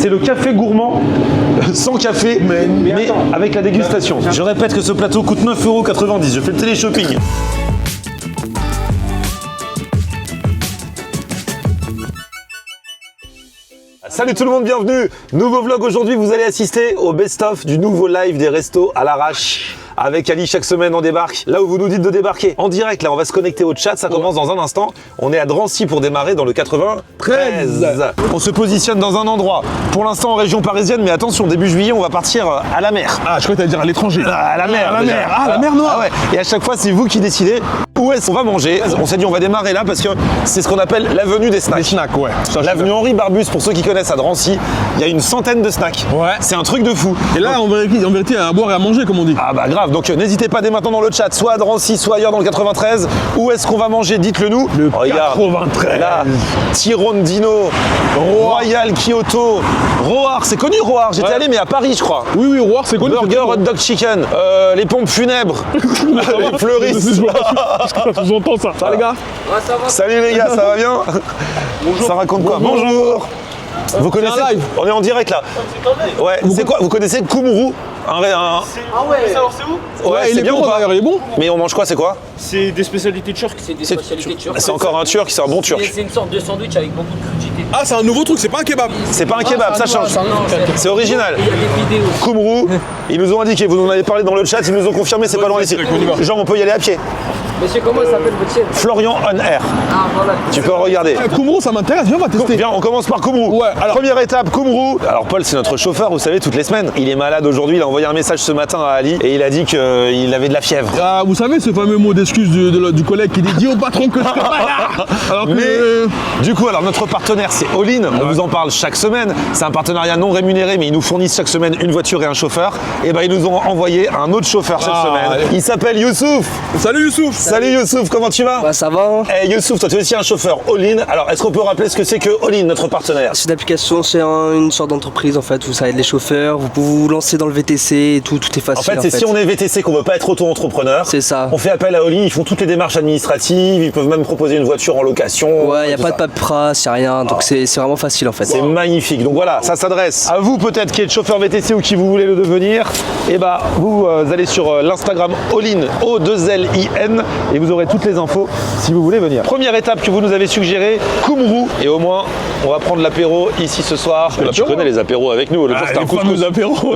C'est le café gourmand sans café, mais avec la dégustation. Je répète que ce plateau coûte 9,90 €. Je fais le télé-shopping. Salut tout le monde, bienvenue. Nouveau vlog aujourd'hui, vous allez assister au best-of du nouveau live des restos à l'arrache. Avec Ali, chaque semaine on débarque là où vous nous dites de débarquer. En direct, là on va se connecter au chat, ça commence dans un instant. On est à Drancy pour démarrer dans le 93. On se positionne dans un endroit, pour l'instant en région parisienne, mais attention, début juillet on va partir à la mer. Ah, je croyais que t'allais dire à l'étranger. À la mer, la mer. Ah, la mer Noire. Ah ouais. Et à chaque fois c'est vous qui décidez où est-ce qu'on va manger. On s'est dit on va démarrer là parce que c'est ce qu'on appelle l'avenue des snacks. Les snacks, ouais. L'avenue Henri Barbus, pour ceux qui connaissent à Drancy, il y a une centaine de snacks. Ouais. C'est un truc de fou. Et là, en vérité, il y a à boire et à manger, comme on dit. Ah bah grave, donc n'hésitez pas dès maintenant dans le chat, soit à Drancy, soit ailleurs dans le 93. Où est-ce qu'on va manger? Dites-le nous. Le regarde, 93. Là, Tirondino, Royal Kyoto, Roar, c'est connu Roar, j'étais allé mais à Paris je crois. Oui, oui, Roar, c'est connu. Burger, hot dog chicken, les pompes funèbres, les fleuristes. J'entends ça. Ça, les gars? Ouais, ça va. Salut les gars, ça va bien? Bonjour. Ça raconte quoi? Bonjour. Vous connaissez? live. On est en direct là. Ouais, c'est quoi? Vous connaissez Kumru? Ah ouais. Alors c'est où? Ouais, il est bien bon ou pas? d'ailleurs, il est bon. Mais on mange quoi, c'est quoi? C'est des spécialités turques. C'est des spécialités turques. C'est encore un turc, c'est un bon turc. C'est une sorte de sandwich avec beaucoup de crudités. Ah, c'est un nouveau truc, c'est pas un kebab. C'est pas un kebab, ça change. C'est original. Il y a des vidéos. Kumru, ils nous ont indiqué, vous en avez parlé dans le chat, ils nous ont confirmé, c'est pas loin d'ici. Genre on peut y aller à pied. Monsieur, comment il s'appelle votre chef? Florian On Air. Ah voilà. Tu peux regarder. Kumru, ça m'intéresse, viens, on va tester. Bien, on commence par Kumru. Ouais, alors. Première étape, Kumru. Alors Paul, c'est notre chauffeur, vous savez, toutes les semaines. Il est malade aujourd'hui, il a envoyé un message ce matin à Ali et il a dit qu'il avait de la fièvre. Ah, vous savez ce fameux mot d'excuse du collègue qui dit au patron que je serai pas là. Alors que, Mais du coup, alors notre partenaire c'est All-in, on vous en parle chaque semaine. C'est un partenariat non rémunéré, mais ils nous fournissent chaque semaine une voiture et un chauffeur. Et ben ils nous ont envoyé un autre chauffeur cette semaine. Allez. Il s'appelle Youssouf. Salut Youssouf. Salut Youssouf, comment tu vas? Bah ça va. Eh Youssouf, toi tu es aussi un chauffeur All-in. Alors est-ce qu'on peut rappeler ce que c'est que All-in, notre partenaire? C'est une application, c'est une sorte d'entreprise en fait, où ça aide les chauffeurs, vous pouvez vous lancer dans le VTC et tout est En facile. fait, c'est si on est VTC qu'on veut pas être auto-entrepreneur. C'est ça. On fait appel à All-in, ils font toutes les démarches administratives, ils peuvent même proposer une voiture en location. Ouais, il n'y a tout pas ça. de paperasse, y a rien, donc c'est vraiment facile en fait. C'est magnifique. Donc voilà, ça s'adresse à vous peut-être qui êtes chauffeur VTC ou qui vous voulez le devenir. Et bah vous allez sur l'Instagram All-in, O2LIN, et vous aurez toutes les infos si vous voulez venir. Première étape que vous nous avez suggérée, Kumru. Et au moins, on va prendre l'apéro ici ce soir. Tu connais les apéros avec nous. Le jour c'était un couscous.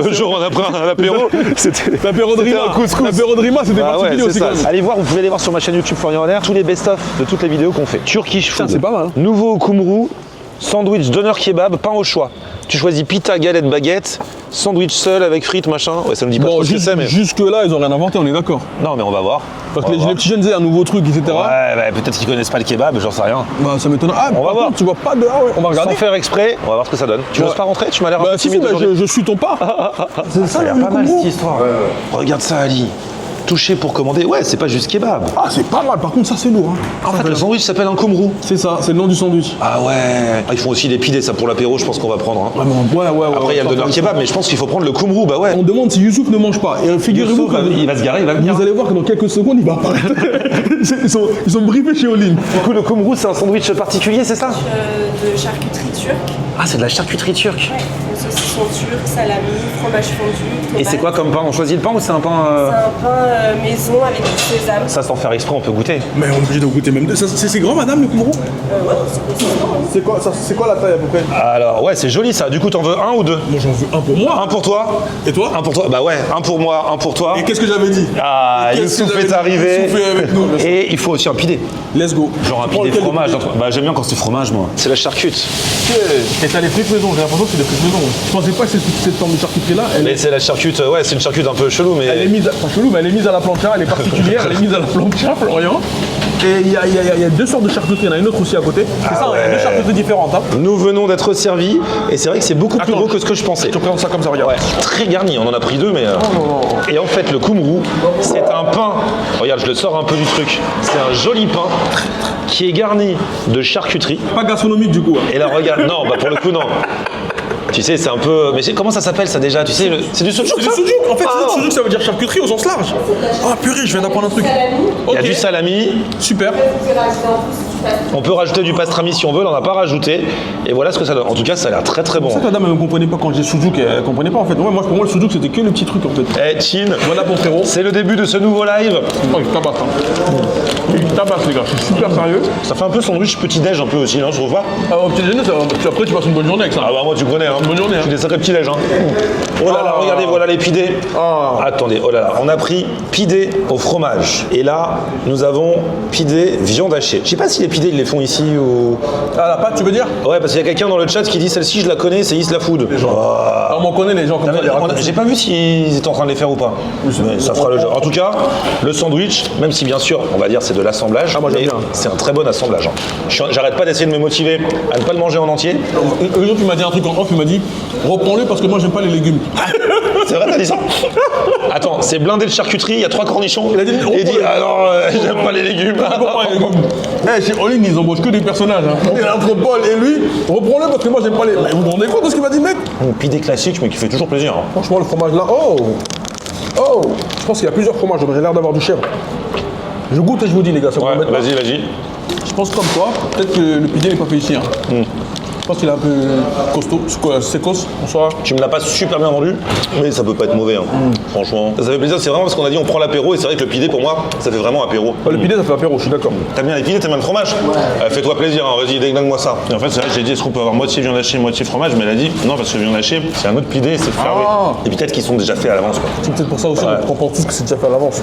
Le jour on a pris un apéro, c'était L'apéro de Rima. un couscous. L'apéro de Rima, c'était Ah ouais, particulier c'est aussi. ça. quand même. Allez voir, vous pouvez aller voir sur ma chaîne YouTube Florian Honner tous les best-of de toutes les vidéos qu'on fait. Turkish food. c'est pas mal, hein. Nouveau Kumru, sandwich doner kebab, pain au choix. Tu choisis pita, galette, baguette, sandwich seul avec frites, machin. Ouais, ça me dit pas Bon, trop ce que c'est, mais. jusque-là, ils ont rien inventé, on est d'accord. Non, mais on va voir. Parce On que va voir. les petits jeunes disaient un nouveau truc, etc. Ouais, bah, peut-être qu'ils connaissent pas le kebab, j'en sais rien. Bah, ça m'étonne. Ah, On va par voir. contre, tu vois pas de. Ah ouais, on va Sans regarder. faire exprès, on va voir ce que ça donne. Tu Ouais. n'oses pas rentrer? Tu m'as l'air un Bah, peu si, timide bah, aujourd'hui. je suis ton pas. C'est ça, Il y a le pas mal Kumru. cette histoire. Regarde ça, Ali. Toucher pour commander. Ouais, c'est pas juste kebab. Ah, c'est pas mal. Par contre, ça, c'est lourd. Hein. En fait, le sandwich s'appelle un Kumru. C'est ça, c'est le nom du sandwich. Ah ouais. Ah, ils font aussi les pidés, ça pour l'apéro, je pense qu'on va prendre. Hein. Ouais. Après, il y a le doner kebab, mais je pense qu'il faut prendre le Kumru, bah ouais. On demande si Youssouf ne mange pas. Et figurez-vous Youssouf, que il va se garer, il va venir. vous allez voir que dans quelques secondes, il va apparaître. ils sont briefés chez All-in. Du coup, le Kumru, c'est un sandwich particulier, c'est ça? De charcuterie turque, Ah, c'est de la charcuterie turque. saucisson turc, salami, fromage fondu. Et c'est quoi comme pain? On choisit le pain ou c'est un pain C'est un pain maison avec du sésame. Ça, sans faire exprès, on peut goûter. Mais on est obligé de goûter même deux. C'est grand, madame, le Kumru? Ouais, c'est consistant. C'est quoi la taille à peu près? Alors, ouais, c'est joli ça. Du coup, t'en veux un ou deux? Moi, j'en veux un pour moi. Un pour toi? Et toi? Un pour toi? Bah ouais, un pour moi, un pour toi. Et qu'est-ce que j'avais dit? Ah, Qu'est-ce que Youssouf j'avais est dit? arrivé. Youssouf est avec nous. Et il faut aussi un pidé. Let's go. Genre un Prends pidé lequel fromage. de pidé? Bah j'aime bien quand c'est fromage, moi. C'est la charcute. Et t'as les frites maison, j'ai l'impression que c'est des frites maison. Je pensais pas que cette forme de charcuterie-là, Mais c'est la charcute, ouais, c'est une charcute un peu chelou, mais. elle est mise, pas chelou, mais elle est mise à la plancha, elle est particulière, elle est mise à la plancha, Florian. Et il y a deux sortes de charcuterie, il y en a une autre aussi à côté. C'est ça, il y a deux charcuteries différentes. Hein. Nous venons d'être servis et c'est vrai que c'est beaucoup plus gros que ce que je pensais. Je te présente ça comme ça, regarde. Ouais, très garni, on en a pris deux, mais. Et en fait, le Kumru, c'est un pain. Regarde, je le sors un peu du truc. C'est un joli pain qui est garni de charcuterie. Pas gastronomique du coup. Hein. Et là, regarde, non, bah pour le coup, non. Tu sais, c'est un peu. Mais comment ça s'appelle ça déjà? Tu sais, c'est du sucuk. C'est du sujuk, en fait, sujuk ça veut dire charcuterie au sens large. Ah purée, je viens d'apprendre un truc. Il y a du salami. Super. Vous pouvez rajouter en plus On peut rajouter du pastrami si on veut, on n'en a pas rajouté. Et voilà ce que ça donne. En tout cas, ça a l'air très très bon. C'est ça que la dame elle ne comprenait pas quand j'ai Sujuk, elle comprenait pas en fait. Ouais, moi pour moi le Sujuk c'était que le petit truc en fait. Eh, Chin, Voilà mon frérot. c'est le début de ce nouveau live. Oh, il tabasse hein. Il tabasse les gars, je suis super sérieux. Ça fait un peu sandwich petit-déj un peu aussi, non, je trouve pas. Ah, au petit déjeuner, après tu passes une bonne journée avec ça. Ah bah moi tu connais, hein. Bonne journée, hein. Tu des sacrés petits-déj, hein. Oh là là, regardez, voilà les pidés. Ah. Attendez, oh là là, on a pris pidés au fromage. Et là, nous avons pidés viande hachée. Je sais pas si les pidés ils les font ici ou... Ah la pâte tu veux dire? Ouais, parce qu'il y a quelqu'un dans le chat qui dit celle-ci je la connais, c'est Isla Food. Ah, on connaît les gens comme ça. les raccourcis. J'ai pas vu s'ils étaient en train de les faire ou pas. Mais ça fera le jeu. En tout cas, le sandwich, même si bien sûr, on va dire c'est de l'assemblage, moi, j'aime mais bien. c'est un très bon assemblage. hein. J'arrête pas d'essayer de me motiver à ne pas le manger en entier. Le jour tu m'as dit un truc en off, il m'a dit reprends-le parce que moi j'aime pas les légumes. C'est vrai, t'as dit ça? Attends, c'est blindé de charcuterie, il y a 3 cornichons. Il a dit, et il dit, ah non, j'aime pas les légumes. Eh, chez All-in, ils embauchent que des personnages. Hein. Il est entre Paul et lui, reprends-le parce que moi j'aime pas les. Mais vous vous rendez compte de ce qu'il m'a dit, mec? Pidé classique, mais qui fait toujours plaisir. hein. Franchement, le fromage là, oh! Oh! Je pense qu'il y a plusieurs fromages, j'ai l'air d'avoir du chèvre. Je goûte et je vous dis, les gars, ça vous Ouais, embête pas. vas-y, vas-y. Je pense comme toi, peut-être que le pidé n'est pas fait ici. Hein. Je pense qu'il est un peu costaud, sécos, bonsoir. Tu me l'as pas super bien vendu, mais ça peut pas être mauvais. hein. Franchement, ça fait plaisir. C'est vraiment parce qu'on a dit on prend l'apéro et c'est vrai que le pidé pour moi, ça fait vraiment apéro. Le pidé, ça fait apéro, je suis d'accord. T'aimes bien les pidés, t'aimes bien le fromage? Fais-toi plaisir, hein, vas-y, déglingue-moi ça. Et en fait, c'est vrai que j'ai dit, est-ce qu'on peut avoir moitié viande hachée, moitié fromage? Mais elle a dit, non, parce que viande hachée, c'est un autre pidé, c'est fermé. Et peut-être qu'ils sont déjà faits à l'avance, quoi. C'est peut-être pour ça aussi qu'on pense tous que c'est déjà fait à l'avance.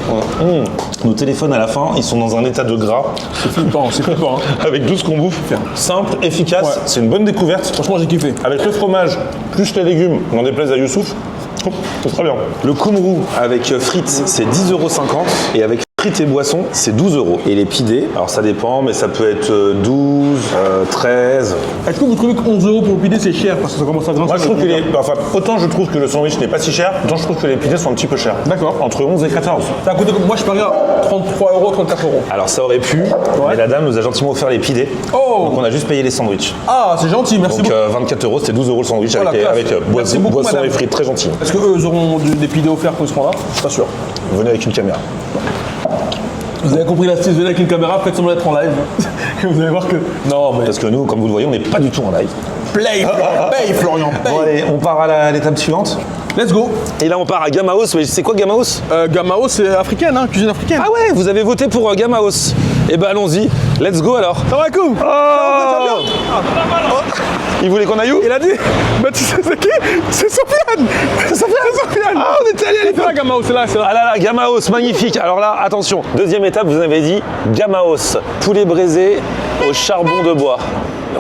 Nos téléphones à la fin, ils sont dans un état de gras, C'est flippant, c'est flippant. Hein. avec tout ce qu'on bouffe. Simple, efficace, Ouais. c'est une bonne découverte. Franchement, j'ai kiffé. Avec le fromage, plus les légumes, n'en déplaise à Youssouf, c'est très bien. Le koumrou avec frites, c'est 10,50 € et avec frites et boissons, c'est 12 €. Et les pidés, alors ça dépend, mais ça peut être 12, 13. Est-ce que vous trouvez que 11 € pour le pidé c'est cher parce que ça commence à grincer? Moi je trouve que enfin, autant je trouve que le sandwich n'est pas si cher, autant je trouve que les pidés sont un petit peu chers. D'accord. Entre 11 et 14. Ça a coûté, moi je parie à 33 €, 34 €. Alors ça aurait pu, mais la dame nous a gentiment offert les pidés. Oh. Donc on a juste payé les sandwichs. Ah, c'est gentil, merci Donc beaucoup. 24 €, c'était 12 € le sandwich Oh, la avec, classe. avec Merci beaucoup, boisson madame. et frites, très gentil. Est-ce qu'eux ils auront des pidés offerts quand ils seront là? Pas sûr. Venez avec une caméra. Vous avez compris l'astuce, venez avec une caméra, faites semblant d'être en live. Et vous allez voir que. Non, mais. Parce que nous, comme vous le voyez, on n'est pas du tout en live. Play, paye, Florian, paye. Bon allez, on part à l'étape suivante. Let's go. Et là on part à Gamaos, mais c'est quoi Gamaos? Gamao, c'est africaine, hein, cuisine africaine. Ah ouais, vous avez voté pour Gamaos. Eh ben allons-y, let's go alors. Ça va, cool. Il voulait qu'on aille où? Il a dit, bah tu sais c'est qui? C'est Sofiane. C'est Sofiane. Ah, on était allé à C'est l'époque. là, Gamao, c'est là, c'est là. Ah là là, Gamaos, magnifique. Alors là, attention, deuxième étape, vous avez dit Gamaos, poulet braisé au charbon de bois.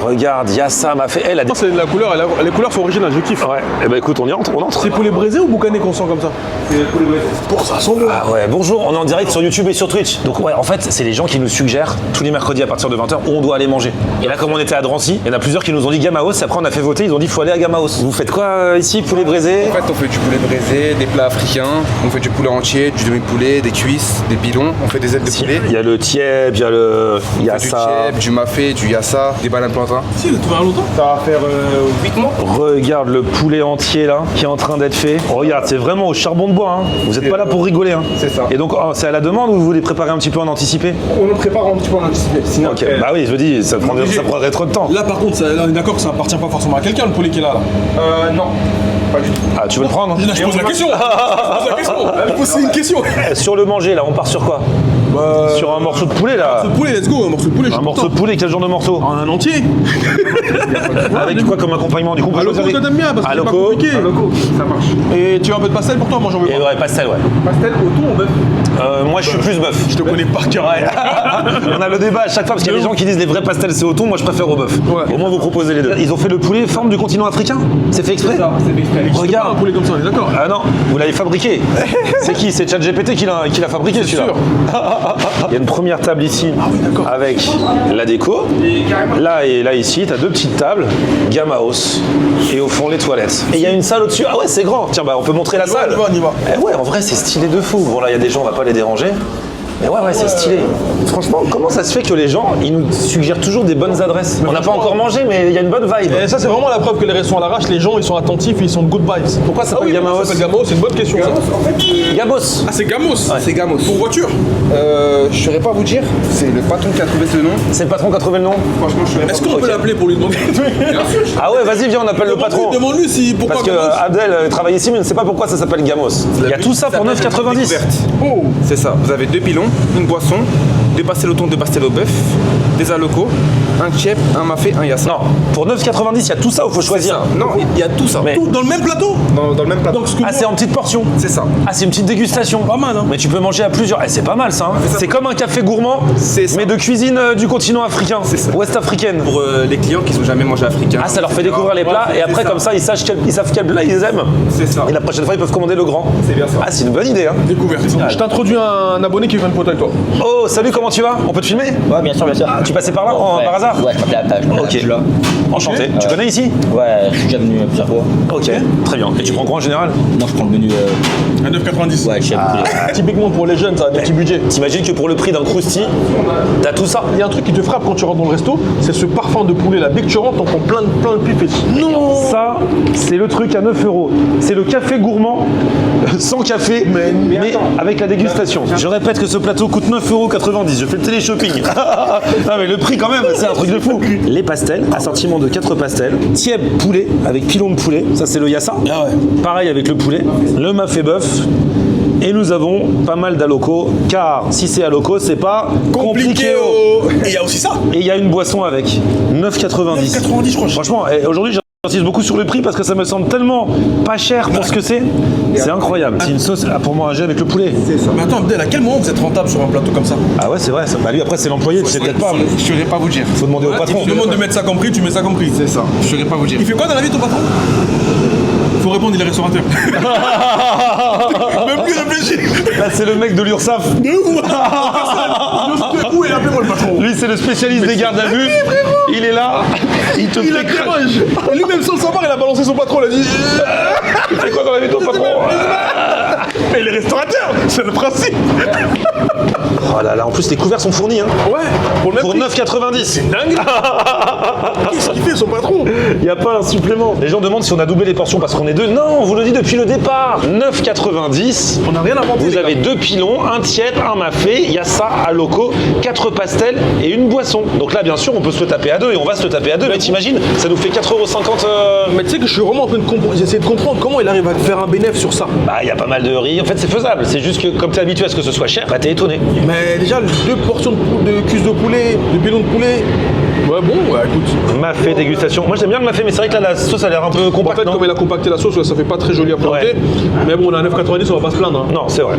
Regarde, Yassa m'a fait... Elle a des... C'est la couleur, les couleurs sont originales, je kiffe. Ouais, eh ben écoute, on y entre, on entre. C'est poulet braisé ou boucané qu'on sent comme ça? C'est poulet braisé. Pour ça, son Ah ouais, bonjour, on est en direct sur YouTube et sur Twitch. Donc ouais, en fait, c'est les gens qui nous suggèrent tous les mercredis à partir de 20h où on doit aller manger. Et là, comme on était à Drancy, il y en a plusieurs qui nous ont dit Gamaos, après on a fait voter, ils ont dit faut aller à Gamaos. Vous faites quoi ici, poulet braisé? En fait, on fait du poulet braisé, des plats africains, on fait du poulet entier, du demi-poulet, des cuisses, des pilons, on fait des ailes de poulet. Il y a le tieb, il y a le On fait du yassa. tieb, du mafé, du yassa, des bananes plantains. Si, il a tout fait longtemps. Ça va faire 8 mois. Regarde le poulet entier là qui est en train d'être fait. Regarde, c'est vraiment au charbon de bois. Hein. Vous n'êtes pas là pour rigoler. Hein. C'est ça. Et donc, oh, c'est à la demande ou vous les préparez un petit peu en anticipé? On le prépare un petit peu en anticipé. Sinon, Ok, bah oui, je veux dire, ça prendrait trop de temps. Là, par contre, là, on est d'accord que ça appartient pas forcément à quelqu'un, le poulet qui est là. Non, pas du tout. Ah, tu veux le prendre? Là, je pose la question. Je pose une question. Sur le manger là, on part sur quoi? Sur un morceau de poulet là. Le poulet, let's go, un morceau de poulet. Un morceau de poulet, quel genre de morceau? Un entier. Avec quoi comme accompagnement du coup? À loco, toi t'aimes bien parce que c'est pas loco. compliqué. Ça marche. Et tu veux un peu de pastel pour toi? Moi j'en veux Et pas. ouais, pastel, ouais. Pastel au thon, bœuf. Moi, je suis plus bœuf. Je te connais par cœur. On a le débat à chaque fois parce qu'il y a des gens qui disent les vrais pastels c'est au thon, moi je préfère au bœuf. Ouais. Au moins vous proposez les deux. Ils ont fait le poulet forme du continent africain? C'est fait exprès? C'est exprès. Regarde. Un poulet comme ça, on est d'accord? Ah non, vous l'avez fabriqué. C'est qui? C'est ChatGPT qui l'a fabriqué celui-là. sûr. Il y a une première table ici avec la déco. Là et là ici, t'as deux petites tables, Gamaos. Et au fond les toilettes. Et il y a une salle au-dessus. Ah ouais, c'est grand. Tiens, bah on peut montrer la salle. On y va. Eh ouais, en vrai c'est stylé de fou. Bon là il y a des gens, on va pas les déranger. Mais ouais, c'est stylé. Franchement, comment ça se fait que les gens, ils nous suggèrent toujours des bonnes adresses? On n'a pas encore mangé, mais il y a une bonne vibe. Et ça, c'est vraiment la preuve que les restaurants à l'arrache, les gens, ils sont attentifs, ils sont de good vibes. Pourquoi ça s'appelle Gamos? Ça s'appelle Gamos, c'est une bonne question. Gamos. Ah, c'est Gamos. C'est Gamos. Pour voiture. Je saurais pas vous dire, c'est le patron qui a trouvé ce nom. C'est le patron qui a trouvé le nom? Franchement, je saurais pas. Est-ce qu'on peut l'appeler pour lui demander? Ah ouais, vas-y, viens, on appelle le patron. Demande-lui si pourquoi Parce que Gamos. Abdel travaille ici, mais ne sait pas pourquoi ça s'appelle Gamos. Il y a tout ça pour 9,90. Oh. C'est ça, vous avez 2 pilons, une boisson, 2 pastels au thon, 2 pastels au bœuf, des alocos, un tchèp, un mafé, un yassa. Non, pour 9,90, il y a tout ça ou faut choisir? Non, il y a tout ça. Mais- Tout dans le même plateau. Dans le même plateau. Donc, ce que Ah, c'est en petite portion. C'est ça. Ah, c'est une petite dégustation. Pas mal, hein. Mais tu peux manger à plusieurs. Eh, c'est pas mal ça. Hein. ça. C'est comme un café gourmand, C'est ça. mais de cuisine du continent africain, ça. ouest africaine. Pour les clients qui n'ont jamais mangé africain. Ah, ça leur fait découvrir les plats et après, ça. comme ça, ils savent quel plat ils aiment. C'est ça. Et la prochaine fois, ils peuvent commander le grand. C'est bien ça. Ah, c'est une bonne idée. Hein. Découverte. Je t'introduis un abonné qui veut une photo avec toi. Oh, salut, comment tu vas? On peut te filmer? Ouais, bien sûr, bien sûr. Tu passais par là par hasard? Ouais, je m'appelle Attache. Ok. Je suis là. Enchanté. Tu connais ici? Ouais, je suis déjà venu plusieurs fois. Ok, très bien. Et tu prends quoi en général? Non, je prends le menu. À 9,90. Ouais, chef. Typiquement pour les jeunes, ça a des petits budgets. T'imagines que pour le prix d'un crousti, t'as tout ça? Il y a un truc qui te frappe quand tu rentres dans le resto, c'est ce parfum de poulet là. Dès que tu rentres, t'en prends plein de pipes. Non. Ça, c'est le truc à 9 €. C'est le café gourmand, sans café, mais avec la dégustation. Je répète que ce plateau coûte 9,90 €. Je fais le télé-shopping. Non mais le prix quand même, c'est un truc de fou. Les pastels, assortiment de 4 pastels. Tieb poulet avec pilon de poulet, ça c'est le yassa. Ah ouais. Pareil avec le poulet. Le mafé bœuf. Et nous avons pas mal d'alocos, car si c'est aloco, c'est pas compliqué. Et il y a aussi ça. Et il y a une boisson avec 9,90 €. 9,90 je crois. Franchement, aujourd'hui, j'insiste beaucoup sur le prix parce que ça me semble tellement pas cher pour ce que c'est. C'est incroyable. C'est une sauce pour manger avec le poulet. Mais attends, Abdel, à quel moment vous êtes rentable sur un plateau comme ça? Ah ouais, c'est vrai. Bah lui, après, c'est l'employé, tu sais peut-être pas. Je saurais pas vous dire. Faut demander au patron. Tu demandes de mettre ça comme prix, tu mets ça comme prix. C'est ça. Je saurais pas vous dire. Il fait quoi dans la vie ton patron? Faut répondre, il est restaurateur. Même plus réfléchir. Là, c'est le mec de l'URSSAF. De où? Personne. Où est appelez-moi le patron? Lui, c'est le spécialiste des gardes à vue. Il est là. Il te Il fait craquer. interroge. Lui-même sans le savoir, il a balancé son patron. Il a dit. Il fait quoi dans la vie de ton patron? Mais il est restaurateur, c'est le principe. Oh là là, en plus, les couverts sont fournis. Hein. Ouais, pour le même Pour prix. 9,90 €. Dingue. Qu'est-ce qu'il fait son patron? Il n'y a pas un supplément. Les gens demandent si on a doublé les portions parce qu'on est deux. Non, on vous le dit depuis le départ. 9,90 €. On n'a rien inventé. Vous les avez gars. 2 pilons, un tiède, un mafé, yassa, aloco, 4 pastels et une boisson. Donc là, bien sûr, on peut se le taper à deux et on va se le taper à deux. Mais t'imagines, ça nous fait 4,50 €. Mais tu sais que je suis vraiment en train de comprendre. J'essaie de comprendre comment il arrive à faire un bénéfice sur ça. Bah, il y a pas mal de riz. En fait, c'est faisable. C'est juste que comme t'es habitué à ce que ce soit cher, bah t'es étonné. Mais déjà, 2 portions de cuisses de poulet, de pilons de poulet. Ouais, bon, ouais, écoute. Mafé, dégustation. Moi, j'aime bien le mafé, mais c'est vrai que là, la sauce a l'air un peu En compacte. fait, non comme il a compacté la sauce, ouais, ça fait pas très joli à présenter. Ouais. Mais bon, on a 9,90, on va pas se plaindre. Hein. Non, c'est vrai.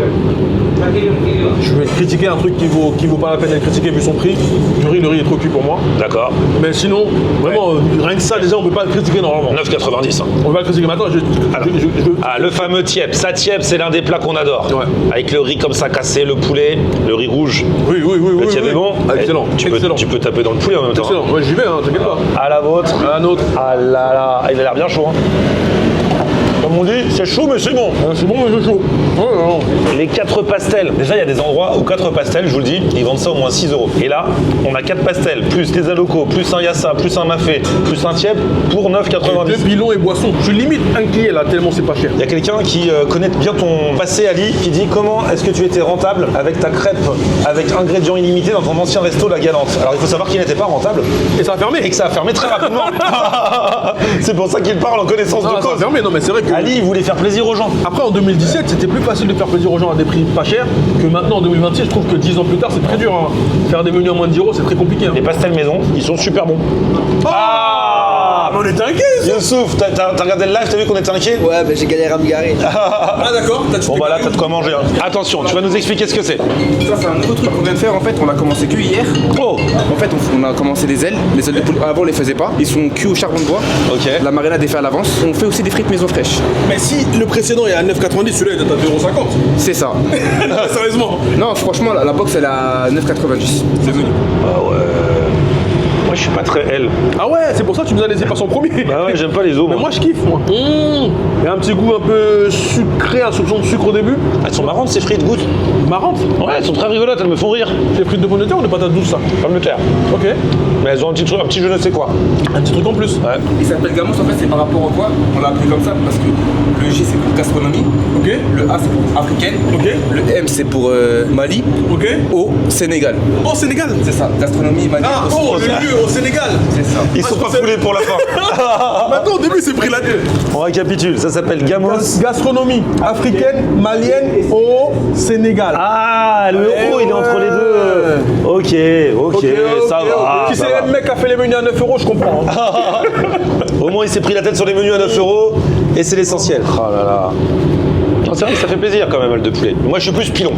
Je vais critiquer un truc qui vaut pas la peine d'être critiqué vu son prix. Le riz est trop cuit pour moi. D'accord. Mais sinon, vraiment, rien que ça, déjà, on peut pas le critiquer normalement. 9,90 €. On va le critiquer maintenant. Ah, le fameux tiep. Ça, tiep, c'est l'un des plats qu'on adore. Ouais. Avec le riz comme ça cassé, le poulet, le riz rouge. Oui. Le tiep est bon. Ah, excellent. Tu peux taper dans le poulet en même temps. Excellent. Ouais, j'y vais, hein, t'inquiète pas. À la vôtre. À un autre. Ah là là, il a l'air bien chaud. Hein. Comme on dit, c'est chaud mais c'est bon. C'est bon, mais c'est chaud. Les 4 pastels. Déjà, il y a des endroits où 4 pastels, je vous le dis, ils vendent ça au moins 6 €. Et là, on a 4 pastels, plus des alocos, plus un yassa, plus un mafé, plus un tiep pour 9,90 2 €. pilons et boissons. Je suis limite inquiet là, tellement c'est pas cher. Il y a quelqu'un qui connaît bien ton passé, Ali, qui dit comment est-ce que tu étais rentable avec ta crêpe avec ingrédients illimités dans ton ancien resto La Galante. Alors il faut savoir qu'il n'était pas rentable Et ça a fermé. et que ça a fermé très rapidement. C'est pour ça qu'il parle en connaissance Non, de ça a cause. fermé, non, mais c'est vrai que. Ali, il voulait faire plaisir aux gens. Après, en 2017, c'était plus facile de faire plaisir aux gens à des prix pas chers que maintenant en 2026. Je trouve que 10 ans plus tard, c'est très dur. Hein. Faire des menus à moins de 10 €, c'est très compliqué. Hein. Les pastels maison, ils sont super bons. Ah, mais on était inquiets. Youssouf, t'as regardé le live, t'as vu qu'on était inquiets? Ouais, bah j'ai galéré à me garer. Ah, d'accord. Bon bah là, t'as de quoi manger. Hein. Attention, tu vas nous expliquer ce que c'est. Ça, c'est un nouveau truc qu'on vient de faire. En fait, on a commencé que hier. Oh, En fait, on a commencé les ailes de poulet. Avant, on les faisait pas. Ils sont cuits au charbon de bois. ok. La marinade est faite à l'avance. On fait aussi des frites maison fraîches. Mais si le précédent est à 9,90, celui-là il est à 2,50 C'est ça. €. Sérieusement. Non, franchement, la box, elle est à 9,90. C'est venu. Moi, je suis pas très L. Ah ouais, c'est pour ça que tu nous as laissé passer en premier. Bah ouais, j'aime pas les os. Mais moi je kiffe moi. Il y a un petit goût un peu sucré, un soupçon de sucre au début. Elles sont marrantes ces frites, goûte. Marrante. Ouais, elles sont très rigolotes, elles me font rire. C'est frites de pommes de terre ou de patates douces ça? Pommes de terre. Ok. Mais elles ont un petit je ne sais quoi. Un petit truc en plus. Ouais. Il s'appelle Gamos, en fait, c'est par rapport au quoi on l'a appelé comme ça parce que le G c'est pour gastronomie, Ok. le A c'est pour africaine, Ok. le M c'est pour Mali, Ok. O Sénégal. Oh Sénégal. C'est ça, gastronomie Mali. Ah oh le lieu au Sénégal. C'est ça. Ils sont pas foulés pour la fin. Maintenant au début c'est pris la tête. On récapitule, ça s'appelle Gamos. Gastronomie africaine, malienne au Sénégal. Ah, le euro, il est entre les deux. Ok, ça va. Qui ça c'est va. le mec qui a fait les menus à 9 €, je comprends. Hein. Au moins, il s'est pris la tête sur les menus à 9 € et c'est l'essentiel. Oh là là. Non, c'est vrai que ça fait plaisir quand même, le de poulet. Moi, je suis plus pilon.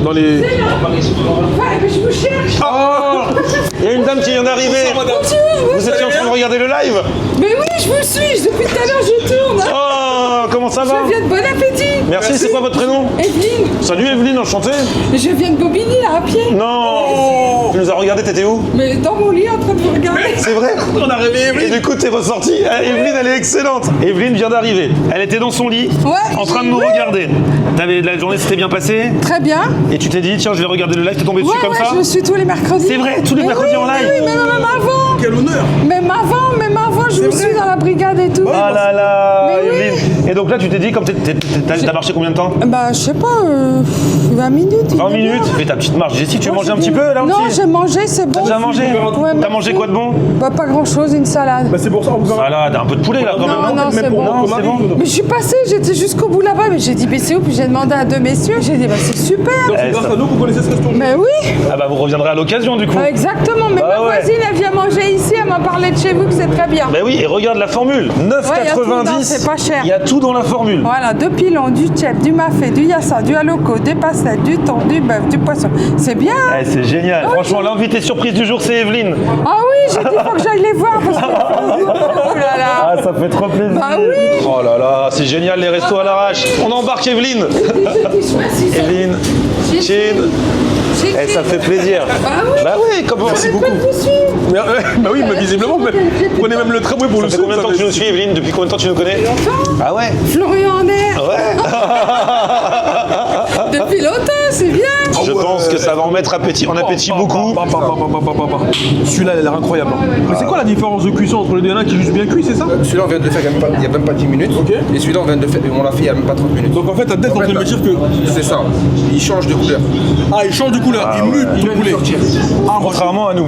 Dans les. je vous cherche. Ah Il y a une dame qui vient d'arriver. Vous étiez en train de regarder le live. Mais oui, je vous suis. Depuis tout à l'heure, je tourne. Oh, comment ça va? Je viens de Bon Appétit. Merci, c'est quoi votre prénom? Evelyne, Salut Evelyne, enchanté. je viens de Bobigny là à pied. Non. Tu nous as regardé, t'étais où? Mais dans mon lit en train de vous regarder. C'est vrai? On a réveillé Et Evelyne. du coup, t'es ressortie. Evelyne, elle est excellente. Evelyne vient d'arriver. Elle était dans son lit, Ouais, en train de nous oui. regarder. La journée s'était bien passée. Très bien. Et tu t'es dit, tiens, je vais regarder le live. T'es tombé dessus comme ça? je me suis tous les mercredis. C'est vrai, tous les Mais mercredis oui, en live. Oui, mais non, même avant. Quel honneur. Même avant, je vous suis dans la brigade et tout. Ah là là, Mais oui. Evelyne. Et donc là, tu t'es dit, comme t'as marché combien de temps? Bah, je sais pas, 20 minutes. 20 minutes. Fais ta petite marche. Jessie, tu veux manger un petit peu là Non, aussi? j'ai mangé, c'est bon. T'as déjà mangé? Ouais, T'as merci. mangé quoi de bon? Bah, pas grand chose, une salade. Bah c'est pour ça on vous en Salade, un peu de poulet là quand même. Non, c'est bon. Non, c'est bon. Mais je suis passée, j'étais jusqu'au bout là-bas, mais j'ai dit, mais c'est où? Puis j'ai demandé à deux messieurs, j'ai dit, bah, c'est super. C'est grâce ça- à nous que vous connaissez ce restaurant. Mais oui, Ah bah vous reviendrez à l'occasion du coup. exactement. Mais Bah ma ouais. voisine, elle vient manger ici, elle m'a parlé de chez vous, que c'est très bien. Bah oui, et regarde la formule. Ouais, y a tout 9,90. dedans, c'est pas cher. Il y a tout dans la formule. Voilà, du pilon, du tchèp, du mafé, du yassa, du haloko, des pastèques, du thon, du bœuf, du poisson. C'est bien. Eh, c'est génial. Franchement, l'invité surprise du jour, c'est Evelyne. Ah oui, j'ai dit, faut que j'aille les voir parce que. Oh là là. Ah, ça fait trop plaisir. Bah oui. Oh là là, c'est génial les restos à l'arrache. On embarque Evelyne. Evelyne, Chin. Eh, ça fait plaisir. Bah oui, comment? Merci beaucoup. Bah oui, mais visiblement, mais prenez même le tramway pour Ça le fait sud, combien de temps que tu nous suis, Evelyne? Depuis combien de temps tu nous connais? Ah ouais? Florian en air. Ouais. Depuis longtemps, c'est bien. Je pense que ça va en mettre en appétit beaucoup. Celui-là, il a l'air incroyable. hein. Mais c'est quoi la différence de cuisson entre les deux? Il y en a un qui est juste bien cuit, c'est ça? Celui-là on vient de le faire il n'y a même pas 10 minutes. Ok. Et celui-là on vient de le faire, on l'a fait il n'y a même pas 30 minutes. Donc en fait, ta tête est en train de me dire que. C'est ça, il change de couleur. Ah, il change de couleur, il mute Il de vient de poulet. sortir. Ah, moi, Contrairement à nous.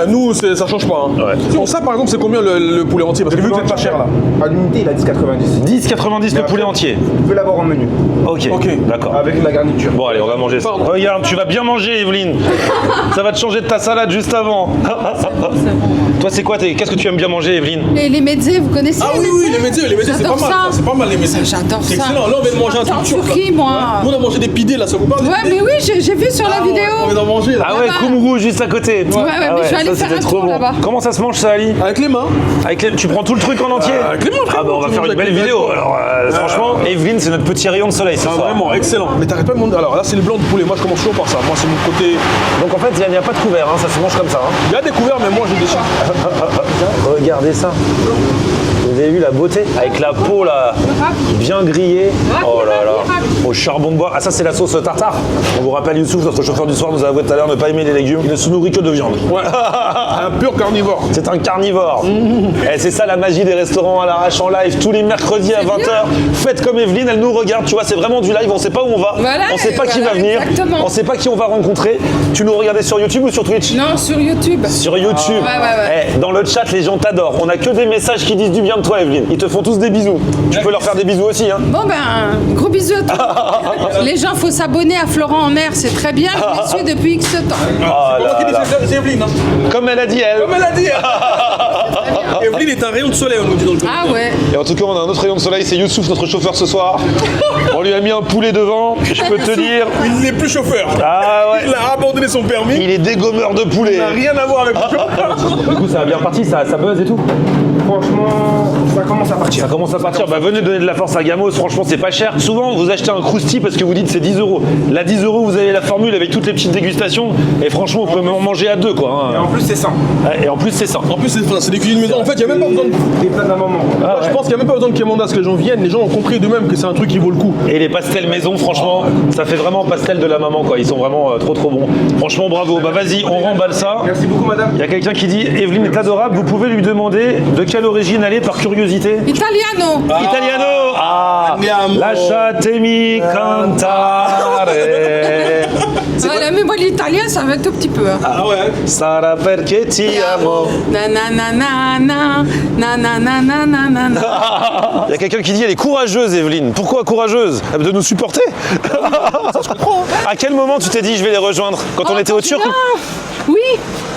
nous, ça change pas. Hein. Ouais. Bon, ça, par exemple, c'est combien le poulet entier? Parce que vu que c'est pas cher là. À l'unité il a 10,90. 10,90 le poulet entier. Tu peux l'avoir en menu. Ok, d'accord. Avec la garniture. Bon allez, on va manger ça. Pardon. Regarde, tu vas bien manger Evelyne. Ça va te changer de ta salade juste avant. Toi c'est quoi qu'est-ce que tu aimes bien manger Evelyne? Les mezzés, vous connaissez? Ah oui, oui, les métiers, c'est pas J'adore mal. ça. C'est pas mal les métiers. J'adore C'est ça. excellent. Là, on vient de manger un J'étais en truc turc. Turquie, moi. Nous, on a mangé des pidés là, ça vous parle? Ouais, mais oui, j'ai vu sur la On vidéo. vient d'en manger là. Ah ouais, Là-bas. Koumrou juste à côté. Ouais, mais je vais aller ça, faire c'était un trop tour bon. là-bas. Comment ça se mange ça Ali? Avec les mains. Tu prends tout le truc en entier? Avec les mains, Ah frérot, bah on va tu faire manges une belle avec les vidéo. mains. Alors franchement, Evelyne c'est notre petit rayon de soleil ce Ah, soir. vraiment, excellent. Mais t'arrêtes pas de demander. Alors là, c'est le blanc de poulet. Moi, je commence toujours par ça. Moi, c'est mon côté. Donc en fait il n'y a pas de couvert, hein, ça se mange comme ça. Il y a des couverts, mais moi, je déchire. Regardez ça. Vous avez vu la beauté? Avec la peau là, bien grillée. Oh là là. Au charbon de bois. Ah ça c'est la sauce tartare. On vous rappelle Youssouf, notre chauffeur du soir, nous a avoué tout à l'heure ne pas aimer les légumes. Il ne se nourrit que de viande. Ouais. Un pur carnivore. C'est un carnivore. Et c'est ça la magie des restaurants à l'arrache en live tous les mercredis à 20h. Faites comme Evelyne, elle nous regarde, tu vois, c'est vraiment du live, on sait pas où on va. Voilà, On sait pas qui va voilà, venir. exactement. On sait pas qui on va rencontrer. Tu nous regardais sur YouTube ou sur Twitch? Non, sur YouTube. Sur YouTube. Ouais. Eh, dans le chat, les gens t'adorent. On a que des messages qui disent du bien de toi, Evelyne. Ils te font tous des bisous. Tu peux leur faire des bisous aussi, hein. Bon ben, gros bisous à tous. Les gens, faut s'abonner à Florent en mer, c'est très bien. Je les suis depuis X temps. Oh là Qui dit là. c'est Evelyne, hein. Comme elle a dit, elle. Comme elle a dit. Evelyne est un rayon de soleil, on nous dit dans le Ah ouais. Et en tout cas, on a un autre rayon de soleil, c'est Youssouf, notre chauffeur ce soir. On lui a mis un poulet devant, je peux te dire. Il n'est plus chauffeur. Ah ouais. Il a abandonné son permis. Il est dégommeur de poulet. Il n'a rien à voir avec le chauffeur. Du coup, ça a bien parti, ça buzz et tout. Franchement, Ça commence à partir. Ça commence à partir. Bah, venez donner de la force à Gamos. Franchement, c'est pas cher. Souvent, vous achetez un Krusty parce que vous dites c'est 10 €. Là, 10 €, vous avez la formule avec toutes les petites dégustations. Et franchement, vous pouvez en manger à deux, quoi. Et en plus, c'est sain. Et en plus, c'est ça. En plus, c'est des cuisines maison. En fait, il n'y a même pas besoin des plats de ma maman. Moi, je pense qu'il n'y a même pas besoin de Kemonda, que les gens viennent. Les gens ont compris d'eux-mêmes que c'est un truc qui vaut le coup. Et les pastels maison, franchement, ça fait vraiment pastel de la maman, quoi. Ils sont vraiment trop bons. Franchement, bravo. Bah, vas-y, on remballe ça. Merci beaucoup, madame. Il y a quelqu'un qui dit Evelyne est adorable. Vous pouvez lui demander de quelle origine elle est par curiosité. Italiano. Italiano. Ah, Andiamo. lasciatemi cantare. Voilà, mais moi l'italien ça va un tout petit peu. Hein. Ah ouais. Sarà perché ti amo. Nananana, nananana. Il y a quelqu'un qui dit elle est courageuse, Evelyne. Pourquoi courageuse? De nous supporter. À quel moment tu t'es dit je vais les rejoindre? Quand on était au Turc? Oui,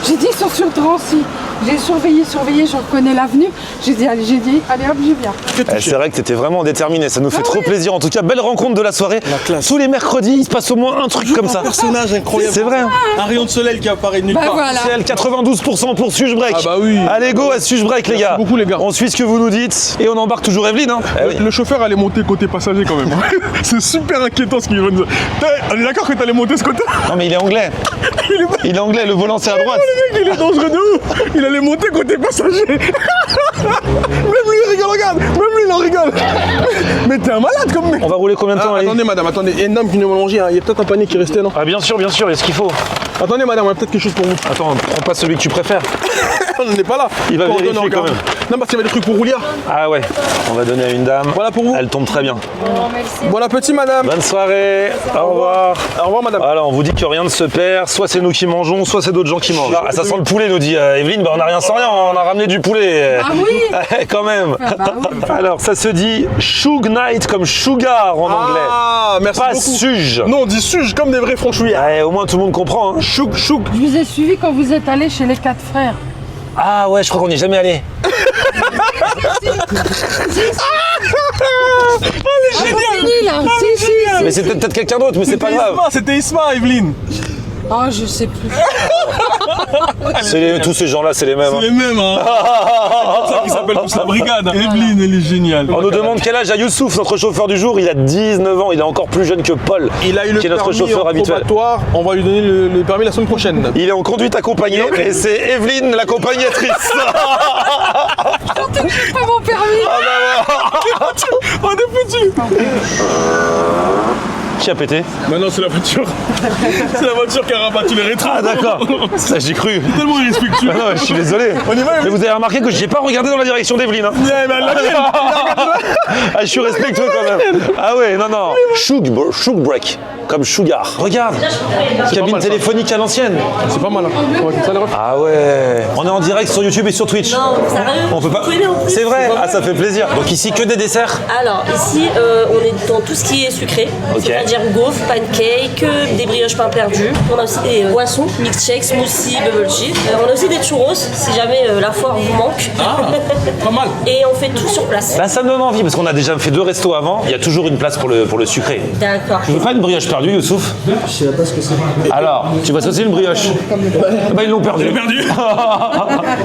j'ai dit ils sont sur Drancy. J'ai surveillé, je reconnais l'avenue. J'ai dit, allez hop, j'y viens. C'est vrai que tu étais vraiment déterminé, ça nous fait trop plaisir. En tout cas, belle rencontre de la soirée. Tous les mercredis, il se passe au moins un truc comme ça. Un personnage incroyable. C'est vrai. Un rayon de soleil qui apparaît de nulle Bah part. voilà. C'est elle, 92% pour Suge Break. Ah bah oui. Allez, go à Suge Break, les gars. beaucoup, les gars. On suit ce que vous nous dites et on embarque toujours Evelyne. Hein. Eh oui. Le chauffeur allait monter côté passager quand même. C'est super inquiétant ce qu'il veut nous dire. On est d'accord que t'allais monter ce côté? Non, mais il est anglais. Il est anglais, le volant c'est à droite. Le mec il est dangereux de ouf. Il allait monter côté passager. Même lui il rigole, regarde. Même lui il en rigole. Mais t'es un malade comme mec. On va rouler combien de temps? allez Attendez madame, attendez. Il y a une dame qui nous va manger. Il y a peut-être un panier qui restait non? Ah bien sûr, il y a ce qu'il faut. Attendez madame, on a peut-être quelque chose pour vous. Attends, prends pas celui que tu préfères. On n'est pas là. Il va Faut en vérifier donner quand encore. même. Non parce qu'il y avait des trucs pour roulier. Ah ouais, on va donner à une dame. Voilà pour vous. Elle tombe très bien. Bon appétit madame. Bonne soirée, au revoir. Au revoir madame. Voilà, on vous dit que rien ne se perd, soit c'est nous qui mangeons, soit c'est d'autres gens qui mangent. Ah, ça sent le poulet, nous dit Evelyne, bah on n'a rien sans rien, on a ramené du poulet. Ah oui. Quand même. Ah bah oui. Alors, ça se dit Shug Knight comme sugar en anglais. Ah merci Pas beaucoup. Suge. Non on dit suge comme des vrais franchouillards. Ouais, au moins tout le monde comprend. Hein. Chouk chouk. Je vous ai suivi quand vous êtes allé chez les 4 frères. Ah ouais, je crois qu'on n'y est jamais allé. Fini là. Si. Mais c'est peut-être quelqu'un d'autre, mais c'est pas grave. C'était Isma, Evelyne. Oh, je sais plus. Tous ces gens-là, c'est les mêmes. C'est les mêmes, hein. C'est ça qu'ils s'appellent tous la brigade. Evelyne, elle est géniale. On nous demande quel âge a Youssouf, notre chauffeur du jour. Il a 19 ans, il est encore plus jeune que Paul, Il a eu le qui est notre permis chauffeur en habituel. probatoire. On va lui donner le permis la semaine prochaine. Il est en conduite accompagnée et c'est Evelyne l'accompagnatrice. Surtout que j'ai pas mon permis. Oh, des petits. Qui a pété? Maintenant, c'est la voiture. C'est la voiture qui a rabattu les rétros. Ah d'accord, ça j'ai cru. Tellement irrespectueux. Ah non, je suis désolé. On y va, Mais vous avez remarqué que j'ai pas regardé dans la direction d'Evelyne. Hein. Yeah, mais la mienne. Ah, je suis respectueux quand même. Ah ouais, non. Shug Break, comme sugar. Regarde, cabine mal, ça. téléphonique à l'ancienne. C'est pas mal, hein. Ouais, comme ça, les refs. Ah ouais. On est en direct sur YouTube et sur Twitch. Non, sérieux? On peut pas. Vous pouvez en plus. C'est vrai. Ah, ça fait plaisir. Donc ici que des desserts. Alors, ici, on est dans tout ce qui est sucré. Ok. C'est-à-dire gaufres, pancakes, des brioches pain perdu. On a aussi des boissons, milkshakes, smoothie, bubble tea. On a aussi des churros, si jamais la foire vous manque. Pas mal. Et on fait tout sur place. Là, ça me donne envie parce qu'on a déjà fait 2 restos avant. Il y a toujours une place pour le sucré. D'accord. Tu veux pas une brioche perdue, Youssouf? Je sais pas ce que c'est. Alors, tu vois, ça c'est une brioche. Bah, ils l'ont perdue.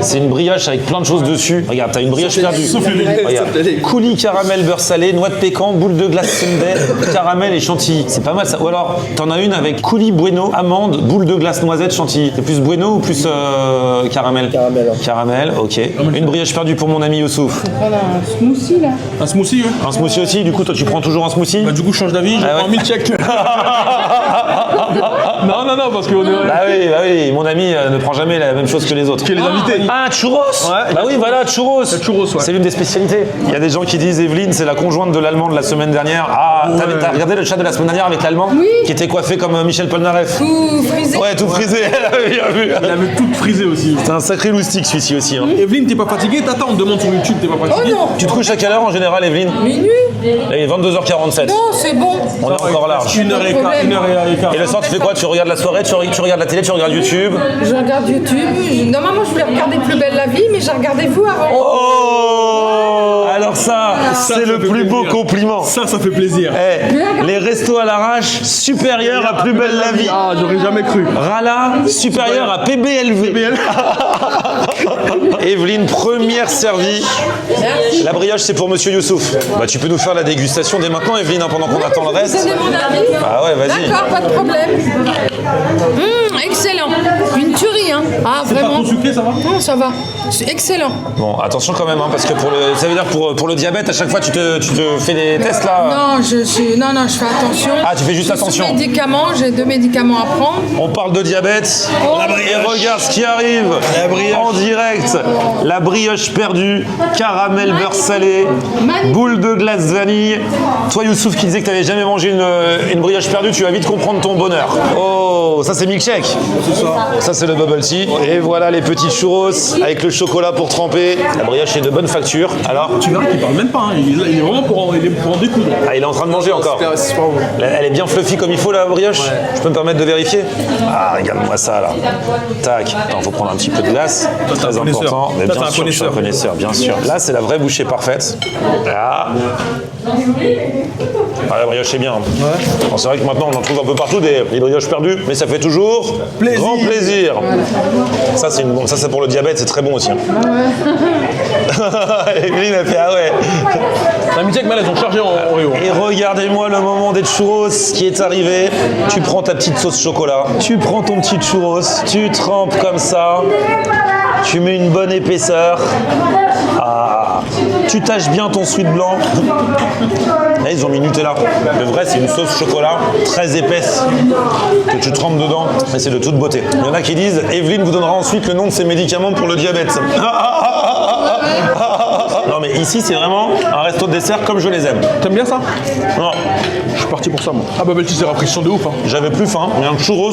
C'est une brioche avec plein de choses dessus. Regarde, t'as une brioche perdue. Regarde. Coulis, caramel, beurre salé, noix de pécan, boule de glace sundae, caramel et chantilly. C'est pas mal ça. Ou alors, t'en as une avec coulis, bueno, amande, boule de glace, noisette, chantilly. C'est plus bueno ou plus caramel? Caramel. Caramel, ok. Une brioche perdue pour mon ami Youssouf. Voilà, un smoothie là. Un smoothie, ouais. Un smoothie aussi, du coup, toi tu prends toujours un smoothie? Bah, du coup, je change d'avis, je Ah ouais. prends un milkshake. Non, parce qu'on est. Bah oui, mon ami ne prend jamais la même chose que les autres. Que les invités. Ah, churros. Ouais. Bah oui, voilà, churros. churros, ouais. C'est l'une des spécialités. Il y a des gens qui disent Evelyne, c'est la conjointe de l'allemand de la semaine dernière. Ah, t'as regardé le chat de la semaine dernière avec l'allemand? Oui. Qui était coiffé comme Michel Polnareff. Tout frisé. Ouais, tout frisé. Elle avait bien vu. Il avait tout frisé aussi. C'est un sacré loustique celui-ci aussi. Hein. Evelyne, t'es pas fatiguée? T'attends, on te demande sur YouTube, t'es pas Oh fatiguée? non. Tu te couches à quelle heure en général, Evelyne? Minuit? Là, il est 22h47. Non, c'est bon. On est encore large. Une heure et quart. Et le soir, tu fais quoi? Tu regardes la soirée, tu regardes la télé, tu regardes YouTube? Je regarde YouTube. Normalement, je voulais regarder Plus belle la vie, mais j'ai regardé vous avant. Oh! Alors ça c'est le fait plus beau plaisir. compliment. Ça fait plaisir. Eh, les restos à l'arrache supérieurs à Plus belle la vie. Ah, j'aurais jamais cru. Rala supérieur à PBLV. Evelyne, première servie. Merci. La brioche, c'est pour Monsieur Youssouf. Bah, tu peux nous faire la dégustation dès maintenant, Evelyne, hein, pendant qu'on attend le Vous reste. avez mon avis? Ah ouais, vas-y. D'accord, pas de problème. Excellent. Une tuerie, hein. Ah, C'est pas vraiment. trop sucré, ça va? Non, ça va. C'est excellent. Bon, attention quand même, hein, parce que ça veut dire pour le diabète, à chaque fois, tu te fais des tests là. Non, je fais attention. Ah, tu fais juste Je suis attention. sous médicaments, j'ai 2 médicaments à prendre. On parle de diabète. Et regarde ce qui arrive en direct. La brioche perdue, caramel beurre salé, Magnifique. boule de glace vanille. Toi, Youssouf, qui disait que tu n'avais jamais mangé une brioche perdue, tu vas vite comprendre ton bonheur. Oh, ça c'est milkshake. Ça c'est le bubble tea. Et voilà les petits churros avec le chocolat pour tremper. La brioche est de bonne facture. Alors, Tu verras qu'il parle même pas. Hein. Il est vraiment pour en découdre. ah, il est en train de manger encore. Elle est bien fluffy comme il faut la brioche. Je peux me permettre de vérifier? Ah, regarde-moi ça là. Tac. Attends, faut prendre un petit peu de glace. Toi, t'es un Très connaisseur. important. Mais Toi, bien t'es un sûr, je suis un connaisseur, bien sûr. Là, c'est la vraie bouchée parfaite. Là. Ah, la brioche est bien. Bon, c'est vrai que maintenant on en trouve un peu partout des brioches perdues, mais ça fait toujours grand plaisir. Ça c'est pour le diabète, c'est très bon aussi. Evelyne a fait ah ouais. La milkshake, mais elles ont chargé en Oreo. Et regardez-moi le moment des churros qui est arrivé. Tu prends ta petite sauce chocolat, tu prends ton petit churros, tu trempes comme ça, tu mets une bonne épaisseur. Ah, tu tâches bien ton sweet blanc. Là, ils ont mis Nutella. Le vrai, c'est une sauce chocolat très épaisse que tu trempes dedans, mais c'est de toute beauté. Il y en a qui disent Evelyne vous donnera ensuite le nom de ses médicaments pour le diabète. Non, mais ici, c'est vraiment un resto de dessert comme je les aime. T'aimes bien ça? Non, Je suis parti pour ça, moi. Ah, bubble tea, c'est rafraîchissant de ouf. Hein. j'avais plus faim, mais un churros,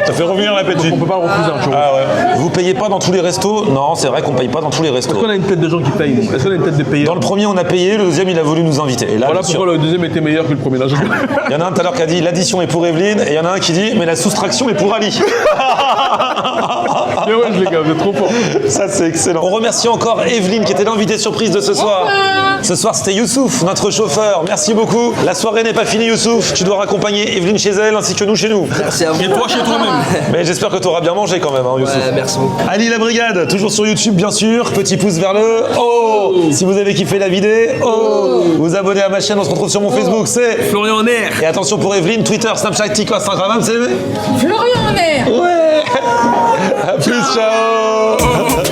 ça fait revenir l'appétit. On peut pas le refuser un churros. Ah ouais. Vous payez pas dans tous les restos? Non, c'est vrai qu'on paye pas dans tous les restos. Est-ce qu'on a une tête de gens qui payent? Nous Est-ce qu'on a une tête de payeurs? Dans le premier, on a payé, le deuxième, il a voulu nous inviter. Et là, Voilà bien sûr, pourquoi le deuxième était meilleur que le premier. Là, je... il y en a un tout à l'heure qui a dit l'addition est pour Evelyne, et il y en a un qui dit mais la soustraction est pour Ali. Mais ouais, les gars, vous êtes trop forts. Ça, c'est excellent. On remercie encore Evelyne qui était l'invitée surprise de ce soir. Ce soir, c'était Youssouf, notre chauffeur. Merci beaucoup. La soirée n'est pas finie, Youssouf. Tu dois raccompagner Evelyne chez elle ainsi que nous chez nous. Merci à vous. Et toi, chez toi-même. Mais j'espère que tu auras bien mangé quand même, hein, Youssouf. Ouais, merci beaucoup. Ali la brigade, toujours sur YouTube bien sûr, petit pouce vers le haut. Si vous avez kiffé la vidéo, vous abonnez à ma chaîne, on se retrouve sur mon Facebook, c'est Florian en air. Et attention pour Evelyne, Twitter, Snapchat, TikTok, Instagram, c'est Florian en air. ouais. À plus, ciao.